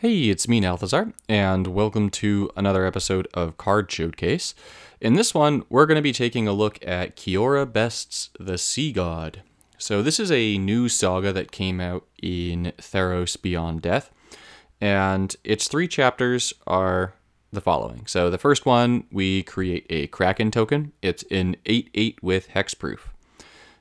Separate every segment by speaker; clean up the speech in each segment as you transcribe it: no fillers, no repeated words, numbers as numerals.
Speaker 1: Hey, it's me, Nalthazar, and welcome to another episode of Card Showcase. In this one, we're going to be taking a look at Kiora Best's The Sea God. So this is a new saga that came out in Theros Beyond Death, and its 3 chapters are the following. So the first one, we create a Kraken token. It's an 8/8 with hexproof.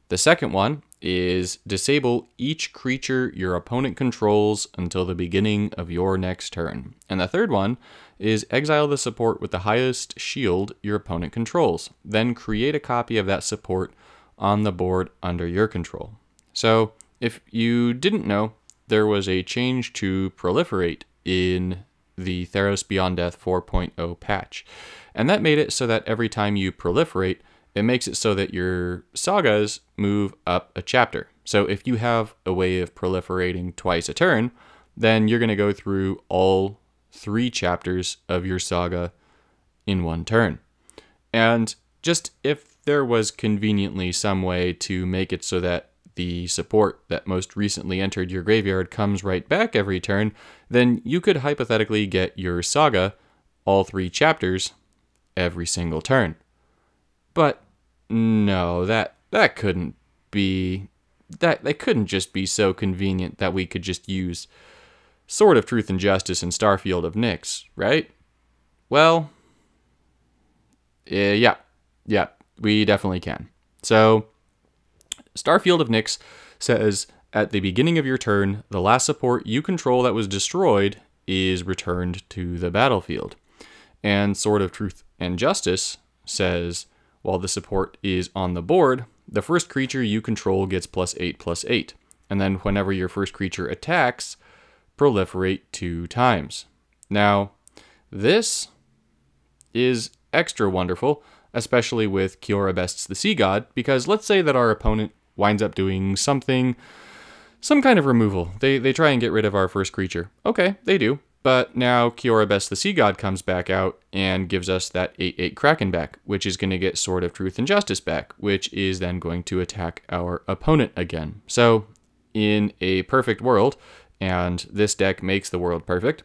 Speaker 1: The second one is disable each creature your opponent controls until the beginning of your next turn. And the third one is exile the support with the highest shield your opponent controls. Then create a copy of that support on the board under your control. So if you didn't know, there was a change to proliferate in the Theros Beyond Death 4.0 patch. And that made it so that every time you proliferate, it makes it so that your sagas move up a chapter. So if you have a way of proliferating twice a turn, then you're going to go through all 3 chapters of your saga in one turn. And just if there was conveniently some way to make it so that the support that most recently entered your graveyard comes right back every turn, then you could hypothetically get your saga all 3 chapters every single turn. But no, that couldn't be, that couldn't just be so convenient that we could just use Sword of Truth and Justice and Starfield of Nyx, right? Well, yeah, we definitely can. So, Starfield of Nyx says, at the beginning of your turn, the last support you control that was destroyed is returned to the battlefield. And Sword of Truth and Justice says, while the support is on the board, the first creature you control gets +8/+8. And then whenever your first creature attacks, proliferate 2 times. Now, this is extra wonderful, especially with Kiora Best's The Sea God, because let's say that our opponent winds up doing some kind of removal. They try and get rid of our first creature. Okay, they do. But now Kiora Best the Sea God comes back out and gives us that 8/8 Kraken back, which is going to get Sword of Truth and Justice back, which is then going to attack our opponent again. So in a perfect world, and this deck makes the world perfect,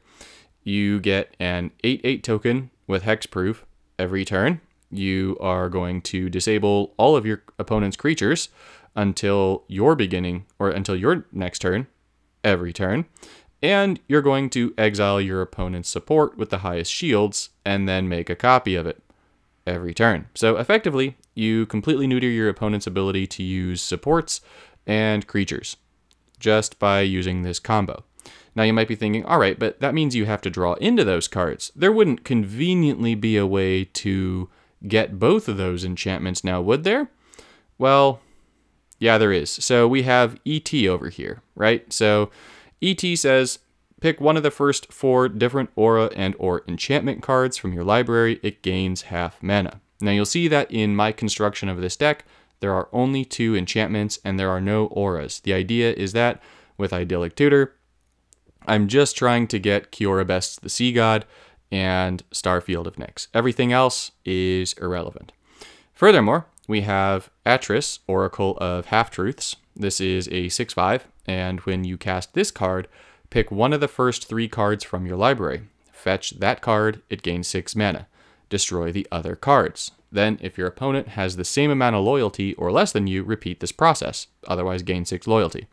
Speaker 1: you get an 8/8 token with hexproof every turn. You are going to disable all of your opponent's creatures until your next turn, every turn. And you're going to exile your opponent's support with the highest shields and then make a copy of it every turn. So effectively, you completely neuter your opponent's ability to use supports and creatures just by using this combo. Now you might be thinking, all right, but that means you have to draw into those cards. There wouldn't conveniently be a way to get both of those enchantments now, would there? Well, yeah, there is. So we have ET over here, right? So ET says, pick one of the first 4 different aura and/or enchantment cards from your library. It gains half mana. Now you'll see that in my construction of this deck, there are only 2 enchantments and there are no auras. The idea is that with Idyllic Tutor, I'm just trying to get Kiora Best's The Sea God and Starfield of Nyx. Everything else is irrelevant. Furthermore, we have Atris, Oracle of Half-Truths. This is a 6/5, and when you cast this card, pick one of the first 3 cards from your library. Fetch that card, it gains 6 mana. Destroy the other cards. Then, if your opponent has the same amount of loyalty or less than you, repeat this process, otherwise gain 6 loyalty.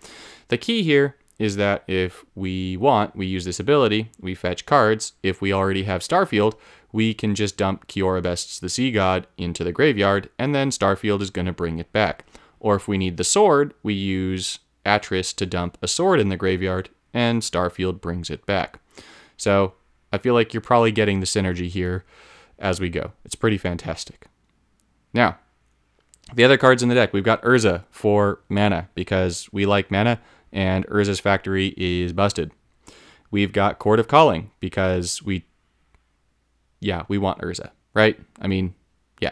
Speaker 1: The key here is that if we want, we use this ability, we fetch cards. If we already have Starfield, we can just dump Kiora Best's The Sea God into the graveyard, and then Starfield is going to bring it back. Or if we need the sword, we use Atris to dump a sword in the graveyard, and Starfield brings it back. So I feel like you're probably getting the synergy here as we go. It's pretty fantastic. Now, the other cards in the deck, we've got Urza for mana, because we like mana, and Urza's Factory is busted. We've got Court of Calling, because we want Urza, right? I mean, yeah.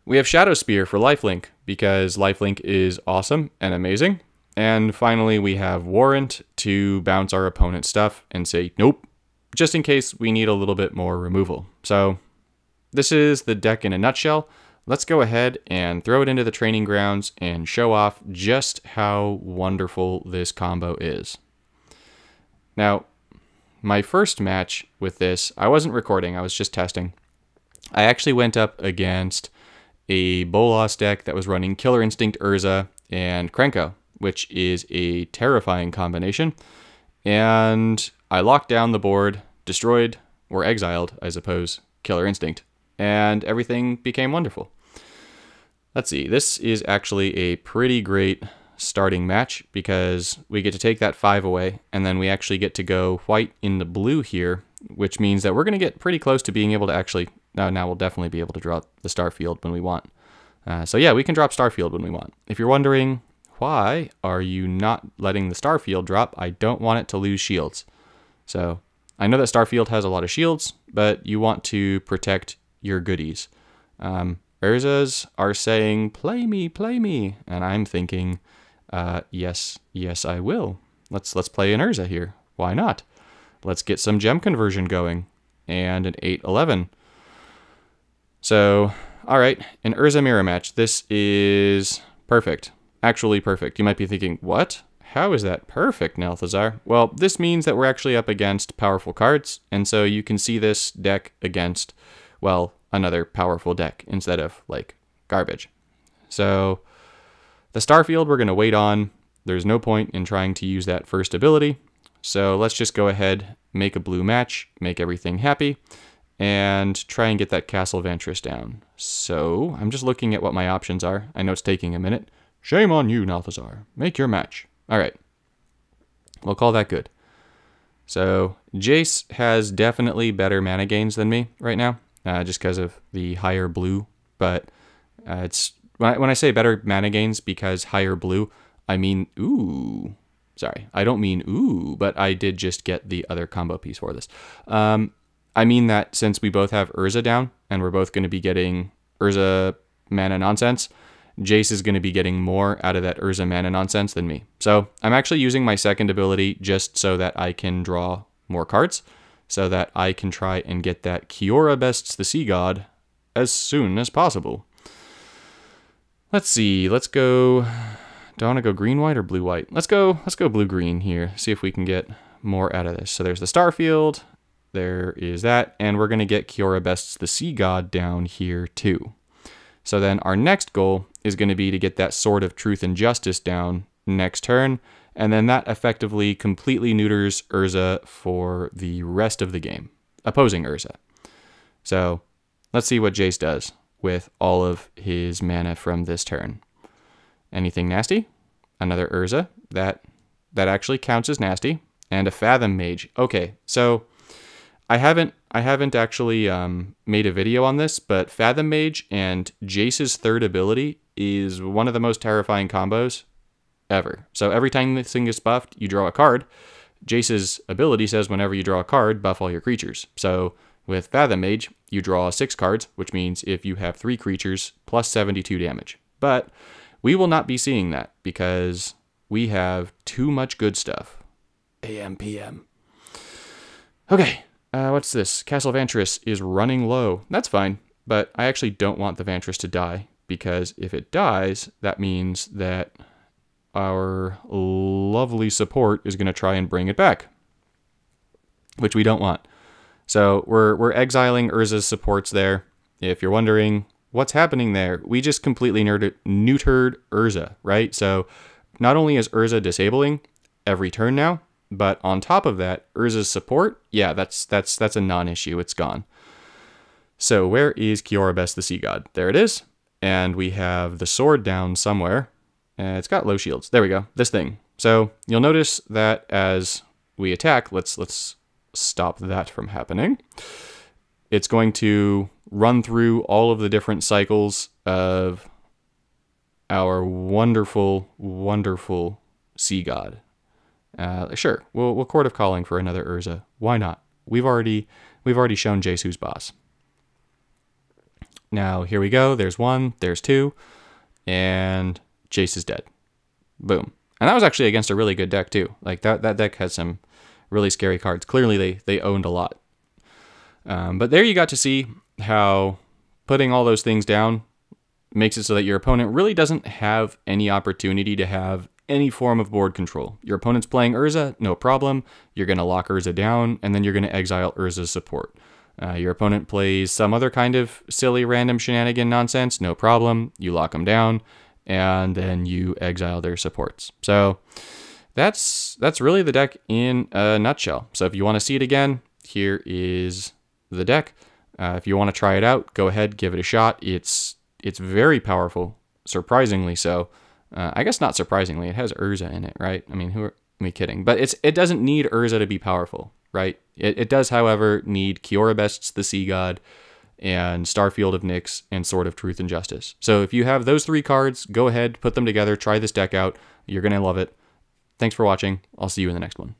Speaker 1: We have Shadow Spear for lifelink, because lifelink is awesome and amazing. And finally, we have Warrant to bounce our opponent's stuff and say, nope, just in case we need a little bit more removal. So this is the deck in a nutshell. Let's go ahead and throw it into the training grounds and show off just how wonderful this combo is. Now, my first match with this, I wasn't recording, I was just testing. I actually went up against a Bolas deck that was running Killer Instinct Urza and Krenko, which is a terrifying combination. And I locked down the board, destroyed, or exiled, I suppose, Killer Instinct, and everything became wonderful. Let's see, this is actually a pretty great starting match because we get to take that 5 away, and then we actually get to go white into blue here, which means that we're going to get pretty close to being able to actually, now we'll definitely be able to draw the Starfield when we want. So yeah, we can drop Starfield when we want. If you're wondering, why are you not letting the Starfield drop? I don't want it to lose shields. So I know that Starfield has a lot of shields, but you want to protect your goodies. Urzas are saying, play me, and I'm thinking, yes, I will. Let's play an Urza here. Why not? Let's get some gem conversion going. And an 8-11. So, alright, an Urza mirror match. This is perfect. Actually perfect. You might be thinking, what? How is that perfect, Nelthazar? Well, this means that we're actually up against powerful cards, and so you can see this deck against, well, another powerful deck instead of, like, garbage. So, the Starfield we're going to wait on. There's no point in trying to use that first ability, so let's just go ahead, make a blue match, make everything happy, and try and get that Castle Vantress down. So, I'm just looking at what my options are. I know it's taking a minute. Shame on you, Nelthazar. Make your match. Alright. We'll call that good. So, Jace has definitely better mana gains than me right now, just because of the higher blue. But it's when I say better mana gains because higher blue, I mean ooh. Sorry, I don't mean ooh, but I did just get the other combo piece for this. I mean that since we both have Urza down, and we're both going to be getting Urza mana nonsense, Jace is going to be getting more out of that Urza mana nonsense than me. So I'm actually using my second ability just so that I can draw more cards, so that I can try and get that Kiora bests the Sea God as soon as possible. Let's see, let's go, do I want to go green-white or blue-white? Let's go blue-green here, see if we can get more out of this. So there's the Starfield, there is that, and we're going to get Kiora bests the Sea God down here too. So then our next goal is going to be to get that Sword of Truth and Justice down next turn, and then that effectively completely neuters Urza for the rest of the game, opposing Urza. So let's see what Jace does with all of his mana from this turn. Anything nasty? Another Urza. That actually counts as nasty. And a Fathom Mage. Okay, so I haven't actually made a video on this, but Fathom Mage and Jace's third ability is one of the most terrifying combos ever. So every time this thing gets buffed, you draw a card. Jace's ability says whenever you draw a card, buff all your creatures. So with Fathom Mage, you draw 6 cards, which means if you have 3 creatures, plus 72 damage. But we will not be seeing that because we have too much good stuff. AM, PM. Okay. What's this? Castle Vantress is running low. That's fine, but I actually don't want the Vantress to die, because if it dies, that means that our lovely support is going to try and bring it back, which we don't want. So we're exiling Urza's supports there. If you're wondering what's happening there, we just completely neutered Urza, right? So not only is Urza disabling every turn now, but on top of that, Urza's support, yeah, that's a non-issue. It's gone. So where is Kiora Best the Sea God? There it is. And we have the sword down somewhere. It's got low shields. There we go. This thing. So you'll notice that as we attack, let's stop that from happening. It's going to run through all of the different cycles of our wonderful, wonderful Sea God. Sure, we'll Court of Calling for another Urza. Why not? We've already shown Jace who's boss. Now here we go. There's 1, there's 2, and Jace is dead. Boom. And that was actually against a really good deck too. Like that deck had some really scary cards. Clearly they owned a lot. But there you got to see how putting all those things down makes it so that your opponent really doesn't have any opportunity to have any form of board control. Your opponent's playing Urza, no problem. You're going to lock Urza down, and then you're going to exile Urza's support. Your opponent plays some other kind of silly random shenanigan nonsense, no problem. You lock them down, and then you exile their supports. So that's really the deck in a nutshell. So if you want to see it again, here is the deck. If you want to try it out, go ahead, give it a shot. It's very powerful, surprisingly so. I guess not surprisingly, it has Urza in it, right? I mean, who are me kidding? But it doesn't need Urza to be powerful, right? It does, however, need Kiora Best's the Sea God and Starfield of Nyx and Sword of Truth and Justice. So if you have those 3 cards, go ahead, put them together, try this deck out. You're going to love it. Thanks for watching. I'll see you in the next one.